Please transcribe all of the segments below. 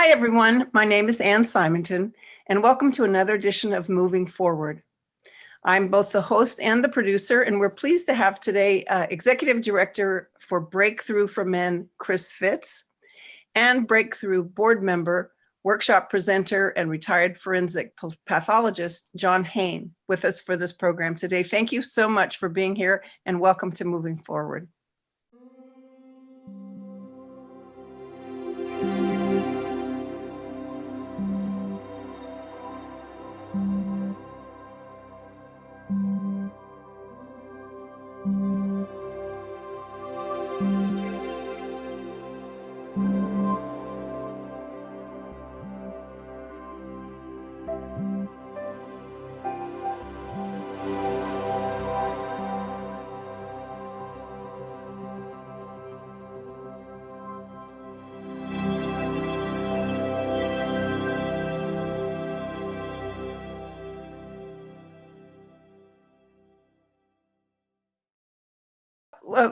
Hi, everyone. My name is Ann Simonton, and welcome to another edition of Moving Forward. I'm both the host and the producer, and we're pleased to have today Executive Director for Breakthrough for Men, Chris Fitz, and Breakthrough Board Member, workshop presenter, and retired forensic pathologist, John Hain, with us for this program today. Thank you so much for being here, and welcome to Moving Forward.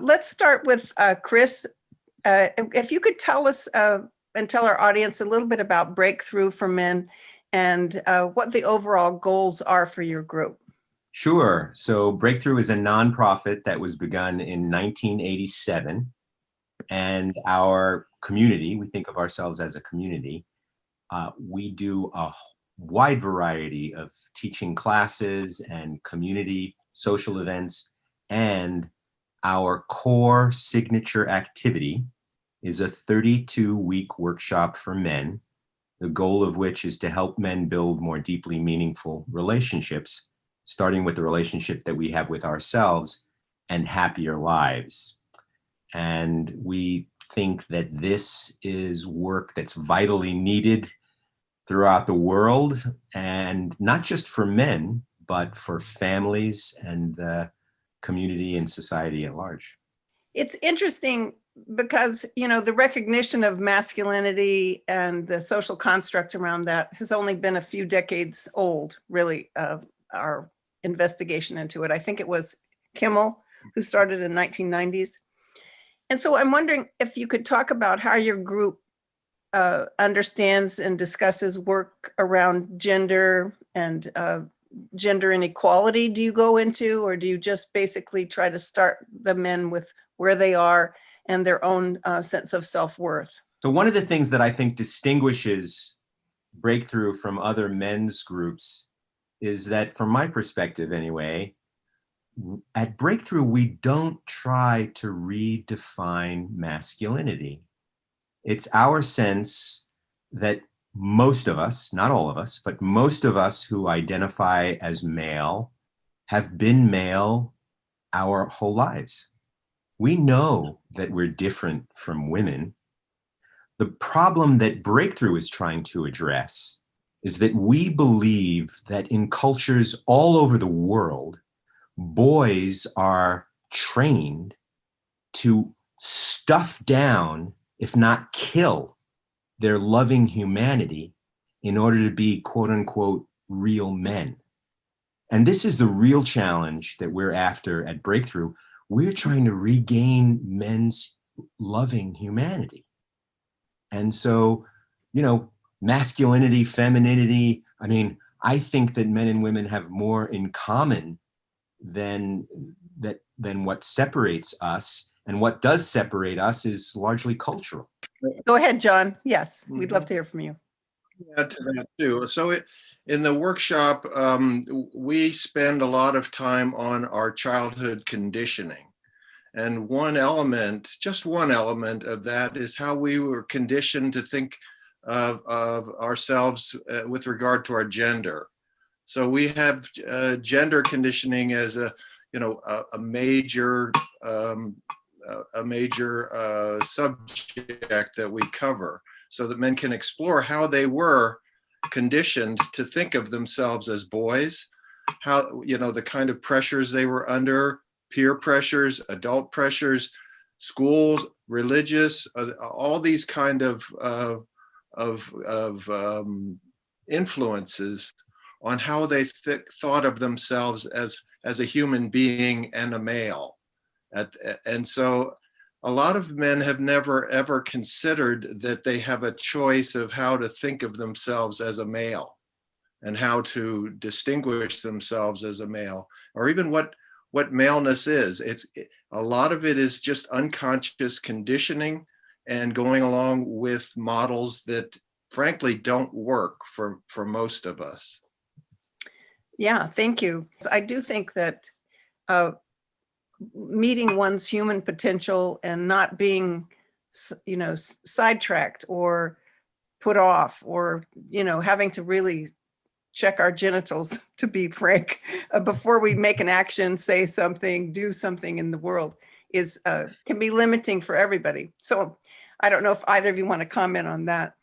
Let's start with Chris. If you could tell us and tell our audience a little bit about Breakthrough for Men and what the overall goals are for your group. Sure. So Breakthrough is a nonprofit that was begun in 1987. And our community, we think of ourselves as a community, we do a wide variety of teaching classes and community social events. And our core signature activity is a 32-week workshop for men, the goal of which is to help men build more deeply meaningful relationships, starting with the relationship that we have with ourselves and happier lives. And we think that this is work that's vitally needed throughout the world, and not just for men, but for families and the community and society at large. It's interesting because, you know, the recognition of masculinity and the social construct around that has only been a few decades old, really, of our investigation into it. I think it was Kimmel who started in the 1990s. And so I'm wondering if you could talk about how your group understands and discusses work around gender and gender inequality. Do you go into, or do you just basically try to start the men with where they are and their own sense of self-worth? So one of the things that I think distinguishes Breakthrough from other men's groups is that, from my perspective anyway, at Breakthrough, we don't try to redefine masculinity. It's our sense that most of us, not all of us, but most of us who identify as male have been male our whole lives. We know that we're different from women. The problem that Breakthrough is trying to address is that we believe that in cultures all over the world, boys are trained to stuff down, if not kill, their loving humanity in order to be, quote unquote, real men. And this is the real challenge that we're after at Breakthrough. We're trying to regain men's loving humanity. And so, you know, masculinity, femininity, I mean, I think that men and women have more in common than what separates us. And what does separate us is largely cultural. Go ahead, John. Yes, we'd love to hear from you. Add to that too. So in the workshop, we spend a lot of time on our childhood conditioning. And one element, just one element of that, is how we were conditioned to think of ourselves with regard to our gender. So we have gender conditioning as a major subject that we cover, so that men can explore how they were conditioned to think of themselves as boys, how, you know, the kind of pressures they were under, peer pressures, adult pressures, schools, religious, all these kind of influences on how they thought of themselves as a human being and a male. And so a lot of men have never ever considered that they have a choice of how to think of themselves as a male and how to distinguish themselves as a male, or even what maleness is. A lot of it is just unconscious conditioning and going along with models that frankly don't work for most of us. Yeah, thank you. I do think that meeting one's human potential and not being, sidetracked or put off, or, having to really check our genitals, to be frank, before we make an action, say something, do something in the world, is can be limiting for everybody. So I don't know if either of you want to comment on that.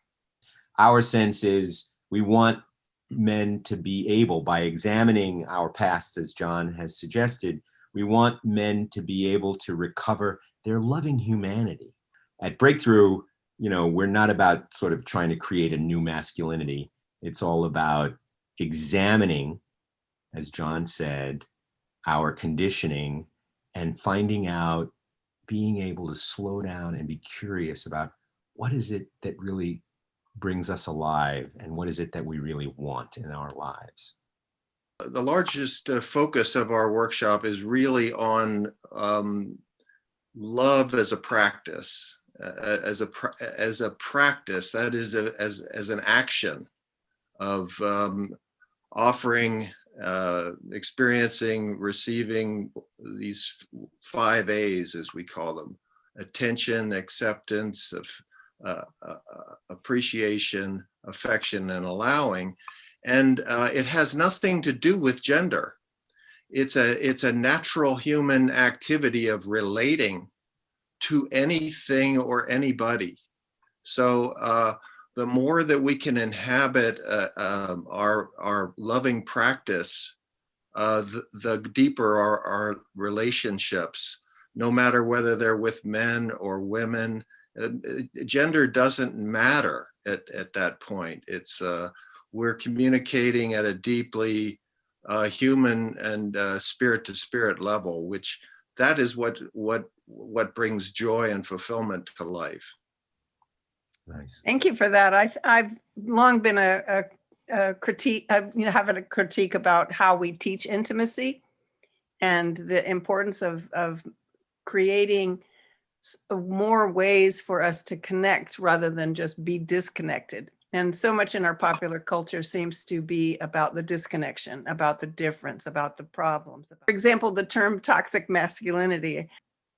Our sense is we want men to be able, by examining our pasts, as John has suggested, we want men to be able to recover their loving humanity. At Breakthrough, we're not about sort of trying to create a new masculinity. It's all about examining, as John said, our conditioning and finding out, being able to slow down and be curious about what is it that really brings us alive and what is it that we really want in our lives. The largest focus of our workshop is really on love as a practice, as a practice, that is as an action of offering, experiencing, receiving these 5 A's, as we call them: attention, acceptance, appreciation, affection, and allowing. And it has nothing to do with gender. It's a natural human activity of relating to anything or anybody. So the more that we can inhabit our loving practice, the deeper our relationships, no matter whether they're with men or women. Gender doesn't matter at that point. It's we're communicating at a deeply human and spirit to spirit level, which that is what brings joy and fulfillment to life. Nice. Thank you for that. I've long been a critique, having a critique about how we teach intimacy and the importance of creating more ways for us to connect rather than just be disconnected. And so much in our popular culture seems to be about the disconnection, about the difference, about the problems. For example, the term toxic masculinity.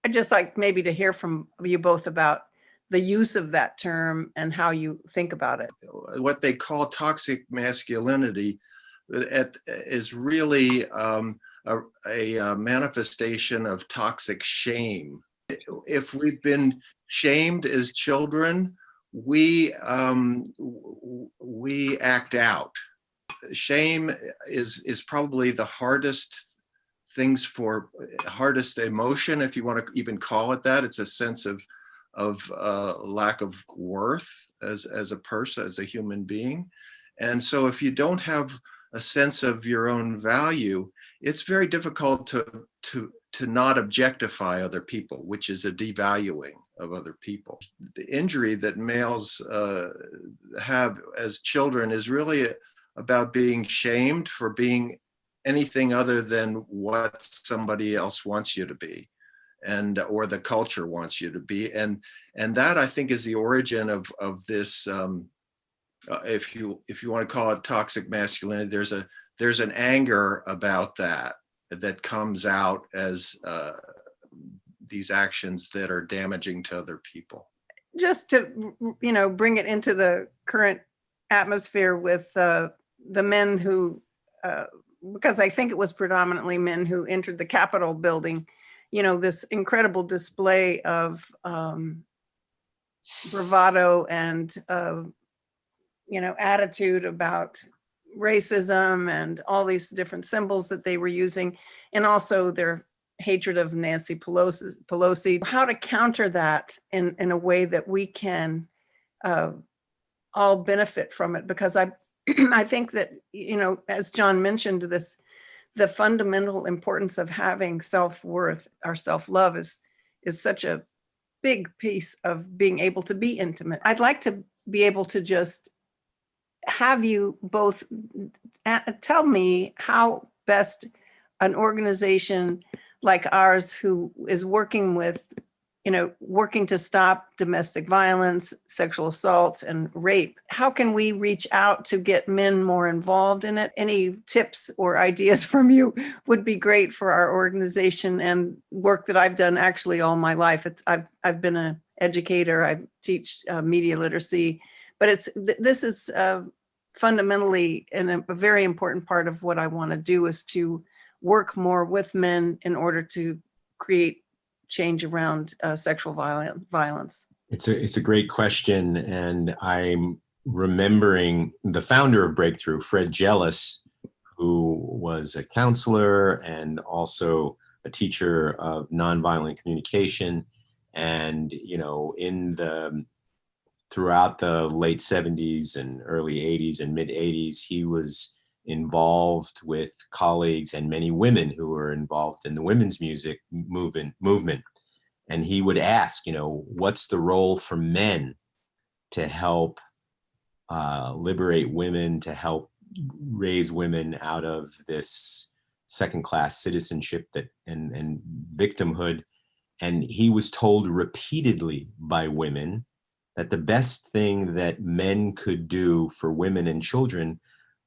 I'd just like maybe to hear from you both about the use of that term and how you think about it. What they call toxic masculinity is really a manifestation of toxic shame. If we've been shamed as children, we act out. Shame is probably the hardest emotion, if you want to even call it that. It's a sense of lack of worth as a person, as a human being. And so if you don't have a sense of your own value, it's very difficult to not objectify other people, which is a devaluing of other people. The injury that males have as children is really about being shamed for being anything other than what somebody else wants you to be, and or the culture wants you to be, and that, I think, is the origin of this. If you want to call it toxic masculinity, there's an anger about that comes out as these actions that are damaging to other people. Just to bring it into the current atmosphere with the men who, because I think it was predominantly men who entered the Capitol building, this incredible display of bravado and attitude about racism and all these different symbols that they were using, and also their hatred of Nancy Pelosi. How to counter that in a way that we can all benefit from it, because I think that, as John mentioned, the fundamental importance of having self-worth, our self-love is such a big piece of being able to be intimate. I'd like to be able to just have you both tell me how best an organization like ours, who is working with, working to stop domestic violence, sexual assault, and rape, how can we reach out to get men more involved in it? Any tips or ideas from you would be great for our organization and work that I've done actually all my life. I've been an educator. I teach media literacy, but this is fundamentally and a very important part of what I want to do is to work more with men in order to create change around sexual violence. It's a great question, and I'm remembering the founder of Breakthrough, Fred Jealous, who was a counselor and also a teacher of nonviolent communication. And throughout the late 70s and early 80s and mid 80s, he was involved with colleagues and many women who were involved in the women's music movement. And he would ask, what's the role for men to help liberate women, to help raise women out of this second-class citizenship and victimhood. And he was told repeatedly by women that the best thing that men could do for women and children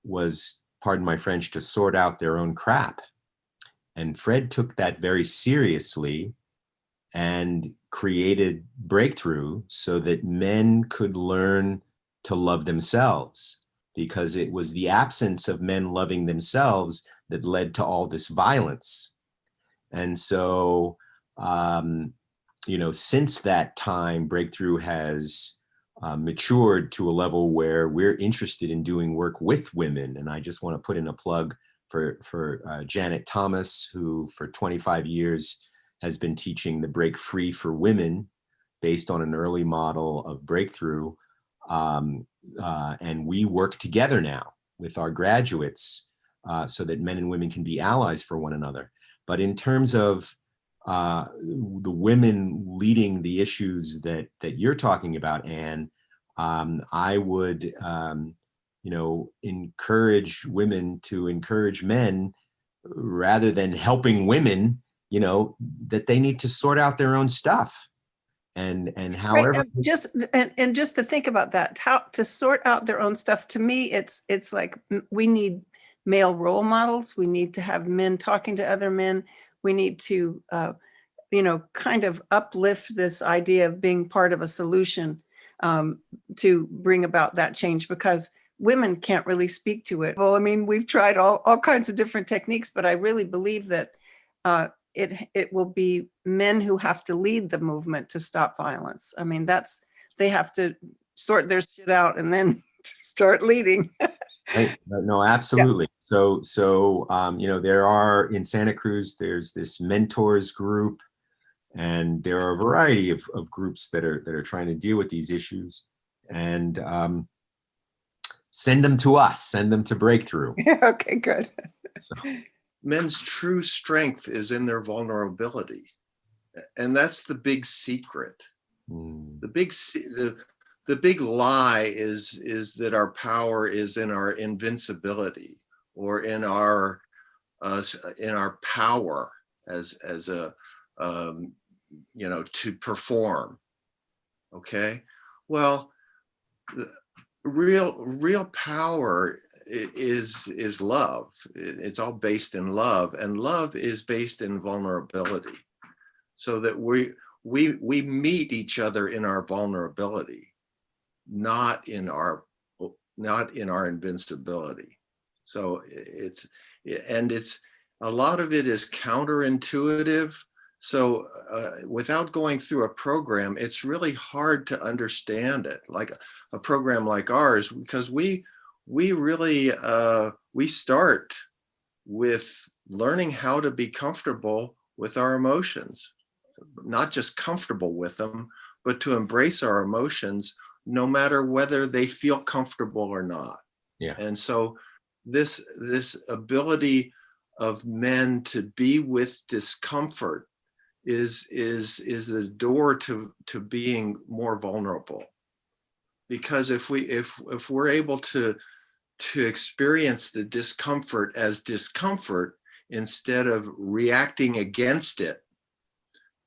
was, pardon my French, to sort out their own crap. And Fred took that very seriously and created Breakthrough so that men could learn to love themselves, because it was the absence of men loving themselves that led to all this violence. And so, since that time, Breakthrough has matured to a level where we're interested in doing work with women. And I just want to put in a plug for Janet Thomas, who for 25 years has been teaching the Break Free for Women based on an early model of Breakthrough. And we work together now with our graduates so that men and women can be allies for one another. But in terms of the women leading the issues that you're talking about, Anne, I would encourage women to encourage men, rather than helping women, that they need to sort out their own stuff. And however, right. Just to think about that, how to sort out their own stuff. To me, it's like we need male role models. We need to have men talking to other men. We need to, kind of uplift this idea of being part of a solution to bring about that change, because women can't really speak to it. Well, I mean, we've tried all kinds of different techniques, but I really believe that it will be men who have to lead the movement to stop violence. I mean, they have to sort their shit out and then start leading. Right. No, absolutely. Yeah. So there are in Santa Cruz, there's this mentors group, and there are a variety of groups that are trying to deal with these issues. And send them to us, send them to Breakthrough. Okay, good. So. Men's true strength is in their vulnerability. And that's the big secret. The big lie is that our power is in our invincibility, or in our power as a to perform. Okay, well, the real power is love. It's all based in love, and love is based in vulnerability, so that we meet each other in our vulnerability, not in our invincibility. So it's a lot of it is counterintuitive. So without going through a program, it's really hard to understand it, like a program like ours, because we really we start with learning how to be comfortable with our emotions, not just comfortable with them, but to embrace our emotions, no matter whether they feel comfortable or not. Yeah. And so this ability of men to be with discomfort is the door to being more vulnerable. Because if we're able to experience the discomfort as discomfort instead of reacting against it,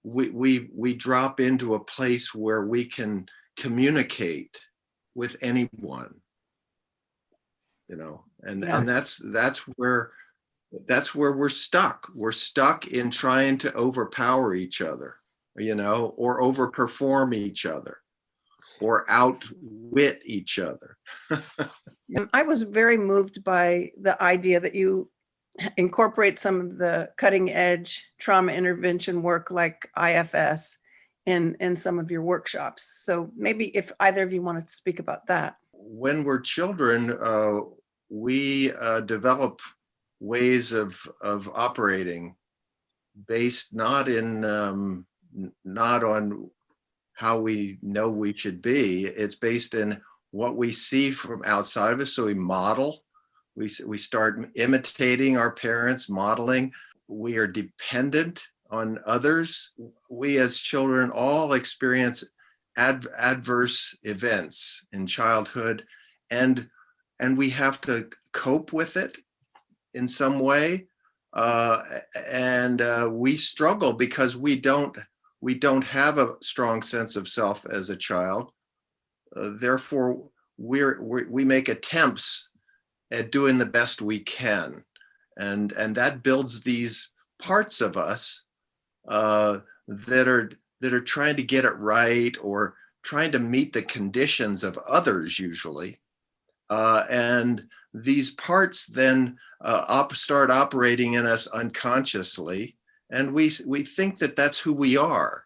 we drop into a place where we can communicate with anyone, and Yeah. and that's where we're stuck. We're stuck in trying to overpower each other, or overperform each other, or outwit each other. I was very moved by the idea that you incorporate some of the cutting edge trauma intervention work like IFS in some of your workshops. So maybe if either of you wanted to speak about that. When we're children, we develop ways of operating based not on how we know we should be. It's based in what we see from outside of us. So we model. We start imitating our parents, modeling. We are dependent on others. We as children all experience adverse events in childhood, and we have to cope with it in some way. And we struggle because we don't have a strong sense of self as a child. Therefore, we make attempts at doing the best we can, and that builds these parts of us that are trying to get it right, or trying to meet the conditions of others usually. And these parts then start operating in us unconsciously, and we think that that's who we are,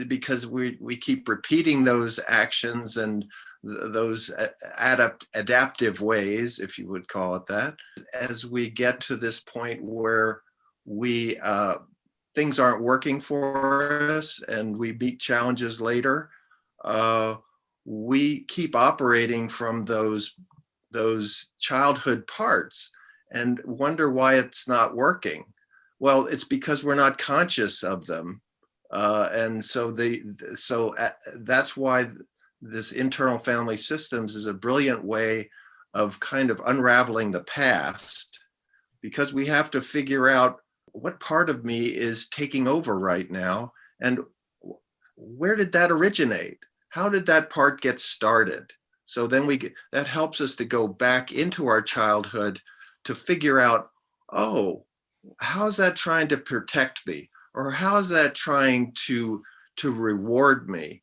because we keep repeating those actions and those adaptive ways, if you would call it that. As we get to this point where we things aren't working for us and we meet challenges later, we keep operating from those childhood parts and wonder why it's not working. Well, it's because we're not conscious of them, and so that's why this internal family systems is a brilliant way of kind of unraveling the past, because we have to figure out what part of me is taking over right now, and where did that originate? How did that part get started? So then that helps us to go back into our childhood to figure out, oh, how's that trying to protect me? Or how's that trying to reward me?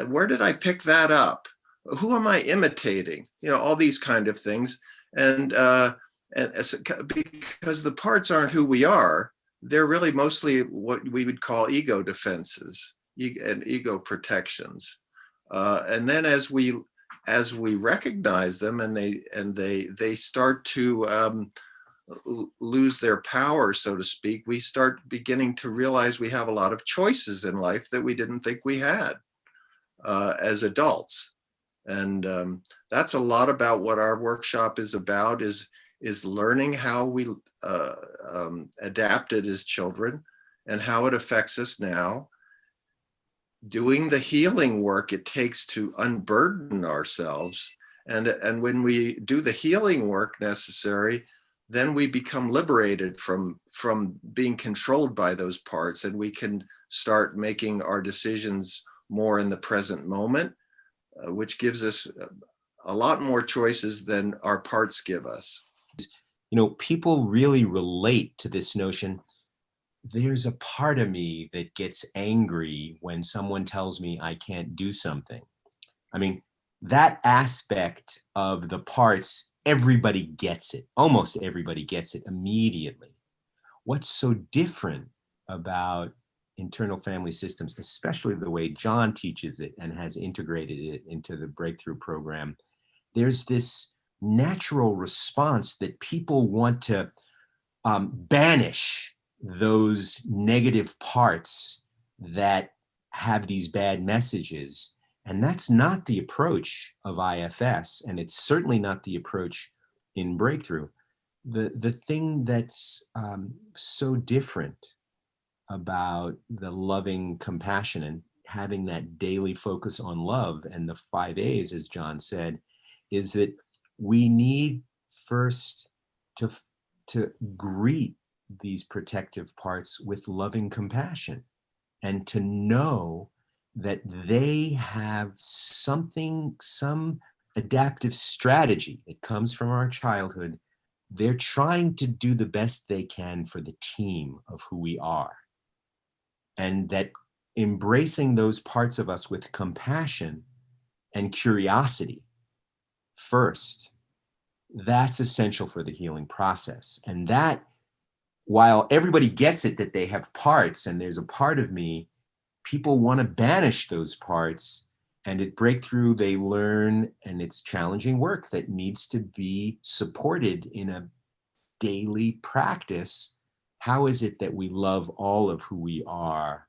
Where did I pick that up? Who am I imitating? All these kind of things. And because the parts aren't who we are, they're really mostly what we would call ego defenses and ego protections. And then as we recognize them and they start to lose their power, so to speak, we start beginning to realize we have a lot of choices in life that we didn't think we had as adults. And that's a lot about what our workshop is about, is learning how we adapted as children and how it affects us now, doing the healing work it takes to unburden ourselves. And when we do the healing work necessary, then we become liberated from being controlled by those parts, and we can start making our decisions more in the present moment, which gives us a lot more choices than our parts give us. People really relate to this notion. There's a part of me that gets angry when someone tells me I can't do something. I mean, that aspect of the parts, everybody gets it. Almost everybody gets it immediately. What's so different about internal family systems, especially the way John teaches it and has integrated it into the Breakthrough program, there's this natural response that people want to banish those negative parts that have these bad messages. And that's not the approach of IFS, and it's certainly not the approach in Breakthrough. The thing that's so different about the loving compassion and having that daily focus on love and the 5 A's, as John said, is that we need first to greet these protective parts with loving compassion and to know that they have something, some adaptive strategy that comes from our childhood. They're trying to do the best they can for the team of who we are. And that embracing those parts of us with compassion and curiosity first, that's essential for the healing process. And that, while everybody gets it that they have parts and there's a part of me, people want to banish those parts. And at Breakthrough, they learn, and it's challenging work that needs to be supported in a daily practice. How is it that we love all of who we are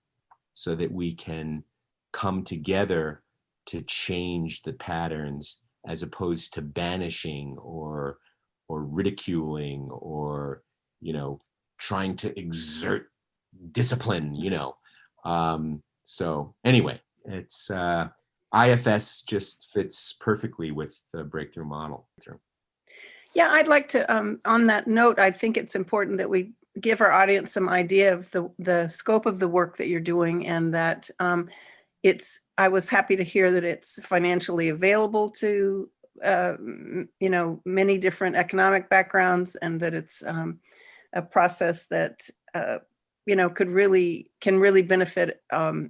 so that we can come together to change the patterns as opposed to banishing or ridiculing or, trying to exert discipline, So anyway, it's IFS just fits perfectly with the Breakthrough model. Yeah, I'd like to, on that note, I think it's important that we give our audience some idea of the scope of the work that you're doing, and that I was happy to hear that it's financially available to, many different economic backgrounds, and that it's a process that, can really benefit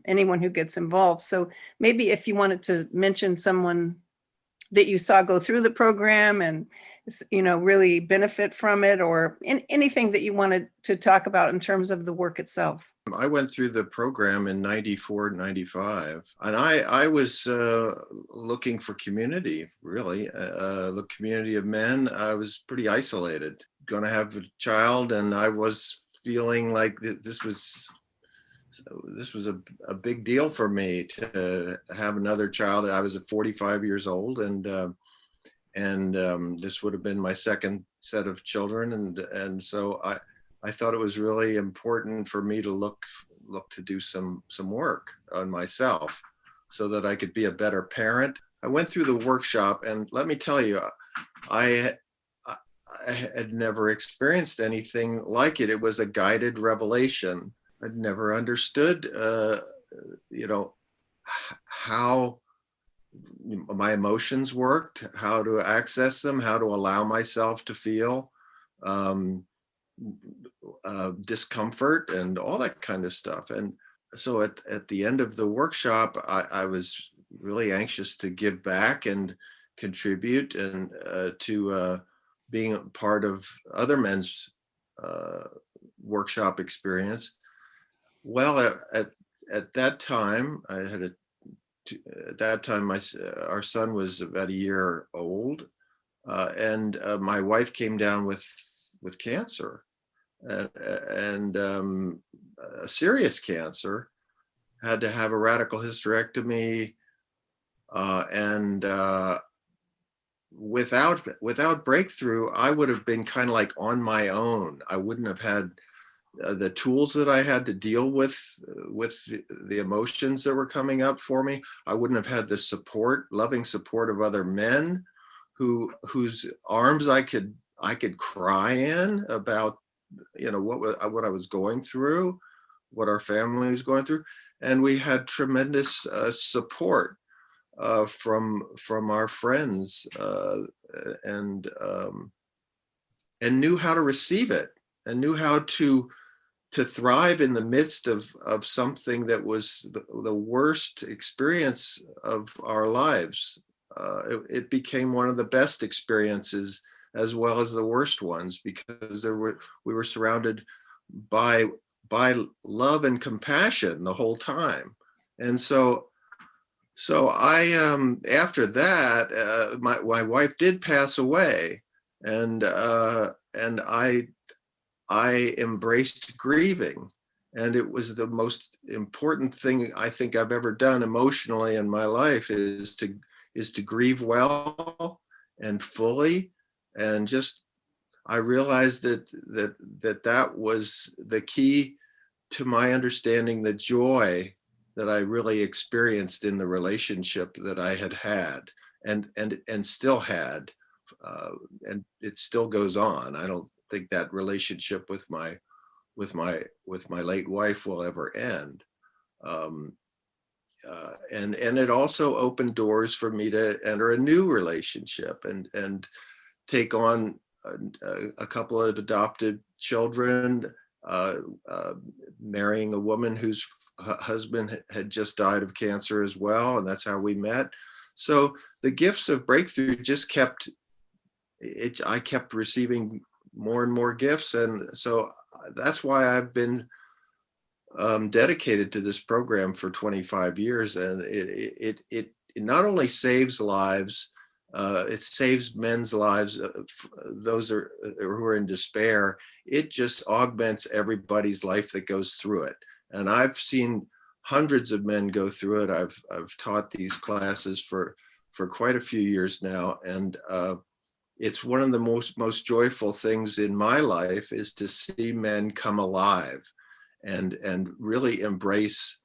anyone who gets involved. So maybe if you wanted to mention someone that you saw go through the program and really benefit from it, or anything that you wanted to talk about in terms of the work itself. I went through the program in 94, 95, and I was looking for community, really, the community of men. I was pretty isolated, going to have a child, and I was feeling like this was a big deal for me to have another child. I was at 45 years old, and this would have been my second set of children, and so I thought it was really important for me to look to do some work on myself so that I could be a better parent. I went through the workshop, and let me tell you, I had never experienced anything like it. It was a guided revelation. I'd never understood, how my emotions worked, how to access them, how to allow myself to feel discomfort and all that kind of stuff. And so at the end of the workshop, I was really anxious to give back and contribute and to being a part of other men's workshop experience. Well, at that time, at that time, our son was about a year old, and my wife came down with cancer, and a serious cancer. Had to have a radical hysterectomy, and without Breakthrough, I would have been kind of like on my own. I wouldn't have had the tools that I had to deal with the emotions that were coming up for me. I wouldn't have had the support, loving support of other men whose arms I could cry in about, what I was going through, what our family was going through. And we had tremendous support from our friends, and knew how to receive it, and knew how to thrive in the midst of something that was the worst experience of our lives. It became one of the best experiences as well as the worst ones, because we were surrounded by love and compassion the whole time. And so I after that, my wife did pass away, and I embraced grieving, and it was the most important thing I think I've ever done emotionally in my life, is to grieve well and fully. And just, I realized that was the key to my understanding, the joy that I really experienced in the relationship that I had had and still had, and it still goes on. I don't think that relationship with my late wife will ever end. Um, and it also opened doors for me to enter a new relationship and take on a couple of adopted children, uh, uh, marrying a woman whose husband had just died of cancer as well, and that's how we met. So the gifts of breakthrough just kept it. I kept receiving more and more gifts, and so that's why I've been dedicated to this program for 25 years, and it not only saves lives, it saves men's lives, those who are in despair. It just augments everybody's life that goes through it. And I've seen hundreds of men go through it. I've taught these classes for quite a few years now, and it's one of the most joyful things in my life is to see men come alive and really embrace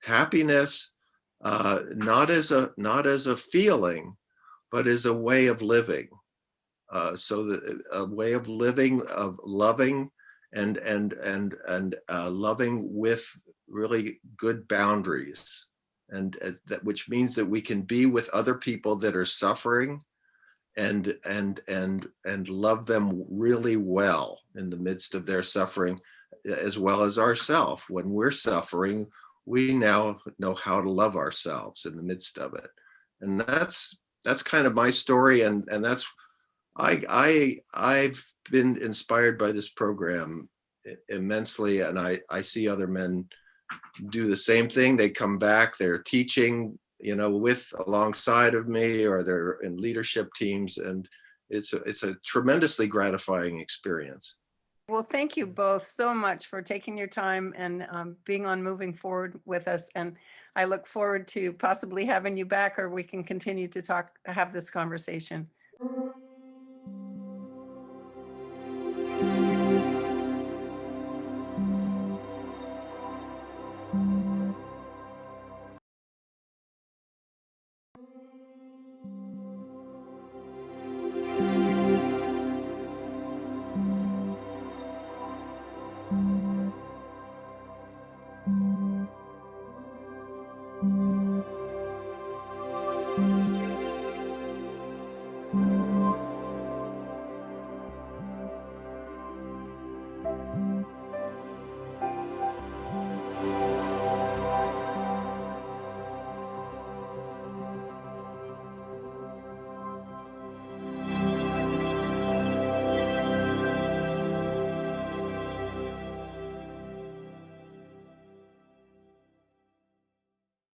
happiness, not as a feeling, but as a way of living. So that a way of living, of loving, and loving with really good boundaries, and that which means that we can be with other people that are suffering and love them really well in the midst of their suffering, as well as ourselves. When we're suffering, we now know how to love ourselves in the midst of it. And that's kind of my story, and that's I've been inspired by this program immensely, and I see other men do the same thing. They come back, they're teaching, with alongside of me, or they're in leadership teams, and it's a tremendously gratifying experience. Well, thank you both so much for taking your time and being on Moving Forward with us. And I look forward to possibly having you back, or we can continue to have this conversation.